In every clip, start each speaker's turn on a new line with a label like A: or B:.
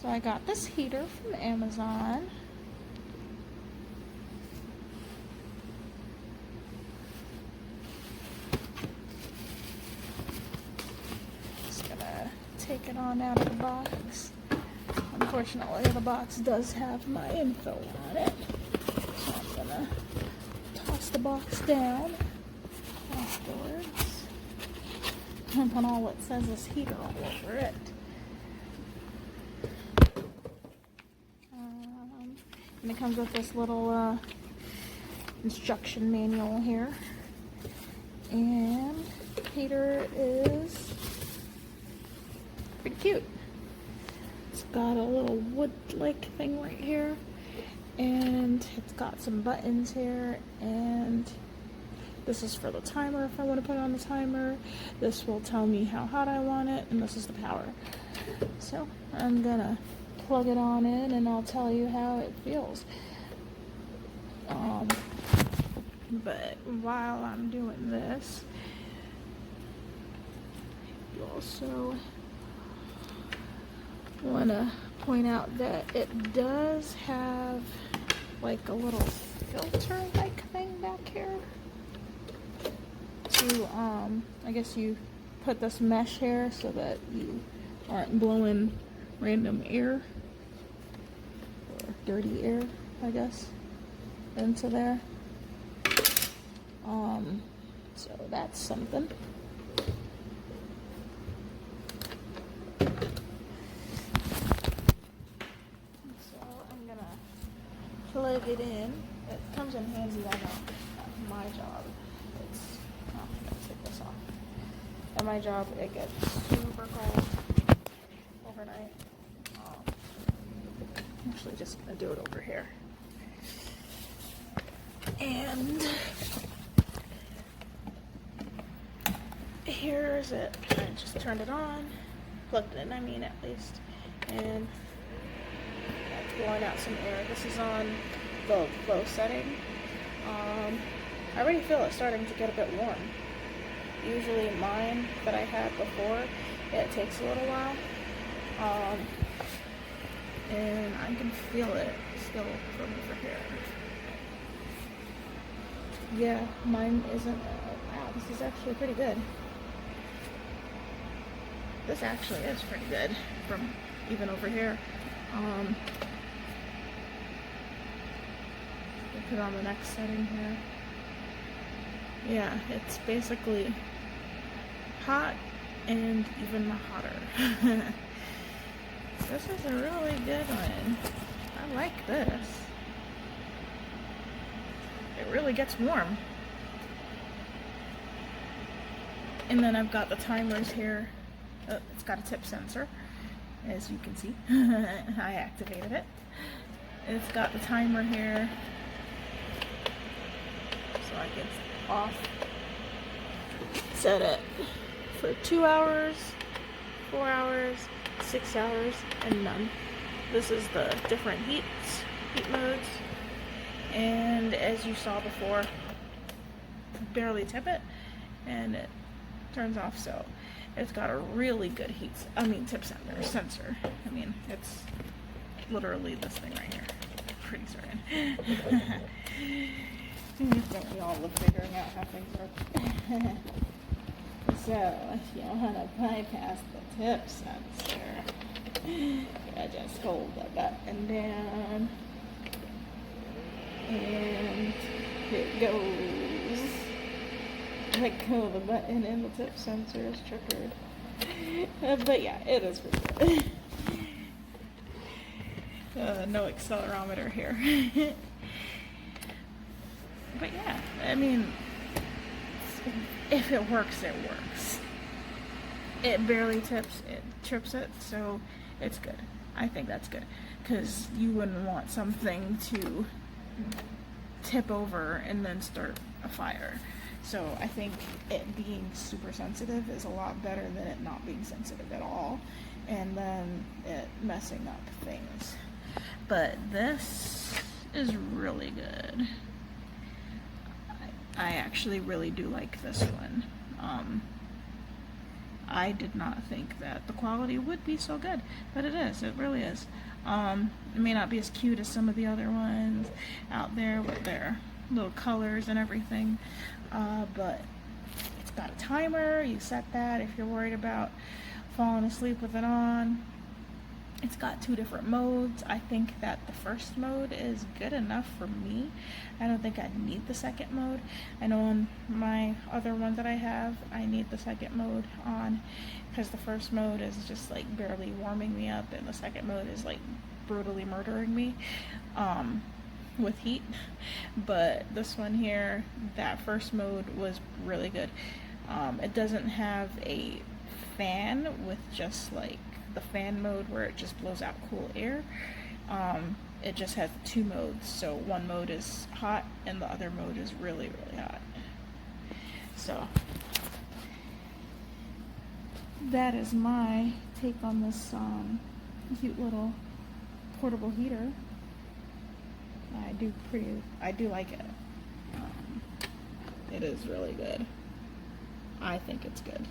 A: So I got this heater from Amazon. Just gonna take it on out of the box. Unfortunately, the box does have my info on it. So I'm gonna toss the box down afterwards. And put all it says is heater all over it. And it comes with this little instruction manual here. And the heater is pretty cute. It's got a little wood-like thing right here. And it's got some buttons here. And this is for the timer if I want to put it on the timer. This will tell me how hot I want it. And this is the power. So I'm gonna plug it on in and I'll tell you how it feels. But while I'm doing this, you also want to point out that it does have like a little filter like thing back here to I guess you put this mesh here so that you aren't blowing random air or dirty air, I guess, into there. So that's something. So I'm gonna plug it in. It comes in handy on my job. I'm gonna take this off. At my job, it gets super cold overnight. I'm actually just gonna do it over here. And here's it. I just turned it on, plugged it in, I mean, at least, and that's blowing out some air. This is on the low setting. I already feel it starting to get a bit warm. Usually mine that I had before, it takes a little while. And I can feel it still from over here. Yeah, mine isn't. Wow, this is actually pretty good. This actually is pretty good from even over here. We'll put on the next setting here. Yeah, it's basically hot and even hotter. This is a really good one. I like this. It really gets warm. And then I've got the timers here. Oh, it's got a tip sensor, as you can see. I activated it. It's got the timer here, so I can off. Set it for 2 hours, 4 hours, 6 hours, and none. This is the different heat modes. And as you saw before, barely tip it and it turns off. So it's got a really good tip sensor. I mean, it's literally this thing right here. Pretty certain. Don't we all love figuring out how things work? So if you want to bypass the tip sensor, I just hold the button down. And it goes. Let go of the button and the tip sensor is triggered. But yeah, it is pretty good. No accelerometer here. But yeah, I mean, if it works, it works. It barely tips, it trips it, so it's good. I think that's good, because you wouldn't want something to tip over and then start a fire. So I think it being super sensitive is a lot better than it not being sensitive at all, and then it messing up things. But this is really good. I actually really do like this one. I did not think that the quality would be so good, but it is. It really is. It may not be as cute as some of the other ones out there with their little colors and everything, but it's got a timer. You set that if you're worried about falling asleep with it on. It's got 2 different modes. I think that the first mode is good enough for me. I don't think I need the second mode. I know on my other one that I have, I need the second mode on because the first mode is just like barely warming me up, and the second mode is like brutally murdering me with heat. But this one here, that first mode was really good. It doesn't have a fan with just like the fan mode where it just blows out cool air. It just has 2 modes, so one mode is hot and the other mode is really hot. So that is my take on this cute little portable heater. I do like it. It is really good. I think it's good.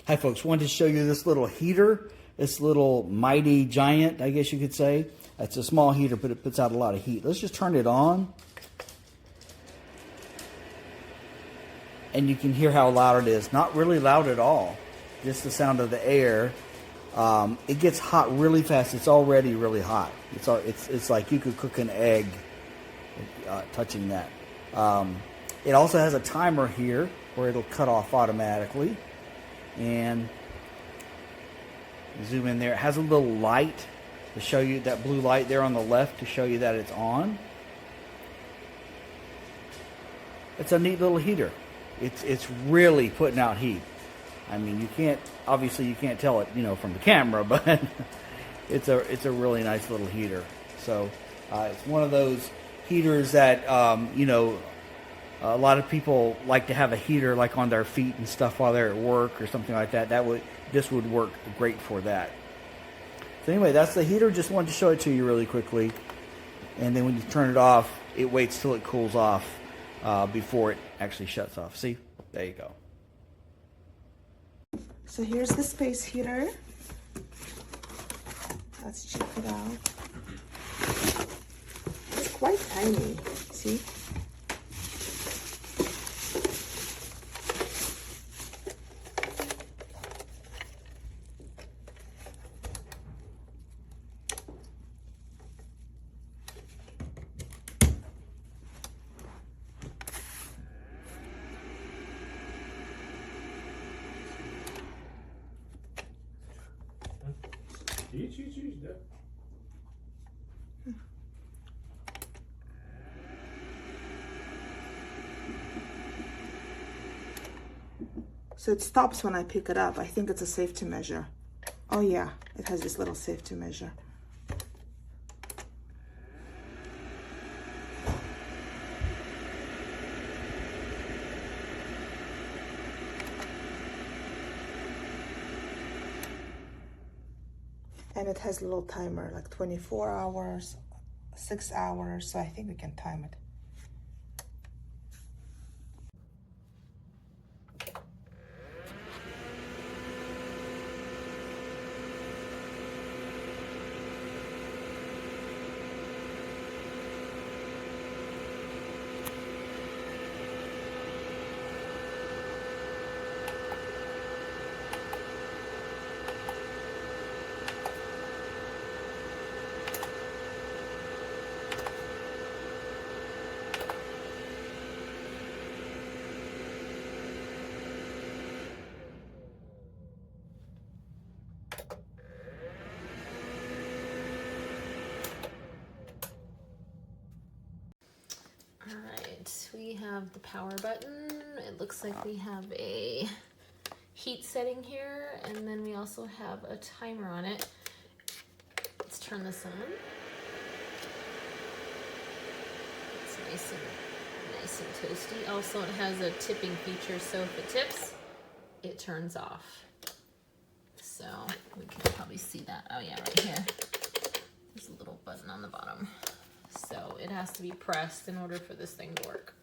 B: Hi folks, wanted to show you this little heater, this little mighty giant, I guess you could say. It's a small heater, but it puts out a lot of heat. Let's just turn it on. And you can hear how loud it is. Not really loud at all, just the sound of the air. It gets hot really fast. It's already really hot. It's like you could cook an egg touching that. It also has a timer here where it'll cut off automatically. And zoom in there. It has a little light to show you that blue light there on the left to show you that it's on. It's a neat little heater. It's really putting out heat. I mean, you can't tell it, from the camera, but it's a really nice little heater. So it's one of those heaters that a lot of people like to have a heater like on their feet and stuff while they're at work or something like that. This would work great for that. So anyway, that's the heater. Just wanted to show it to you really quickly. And then when you turn it off, it waits till it cools off before it actually shuts off. See? There you go.
A: So here's the space heater. Let's check it out. It's quite tiny. See? So it stops when I pick it up. I think it's a safety measure. Oh yeah, it has this little safety measure. And it has a little timer, like 24 hours, 6 hours, so I think we can time it.
C: We have the power button. It looks like we have a heat setting here, and then we also have a timer on it. Let's turn this on. It's nice and toasty. Also, it has a tipping feature, so if it tips, it turns off. So we can probably see that. Oh yeah, right here. There's a little button on the bottom. So it has to be pressed in order for this thing to work.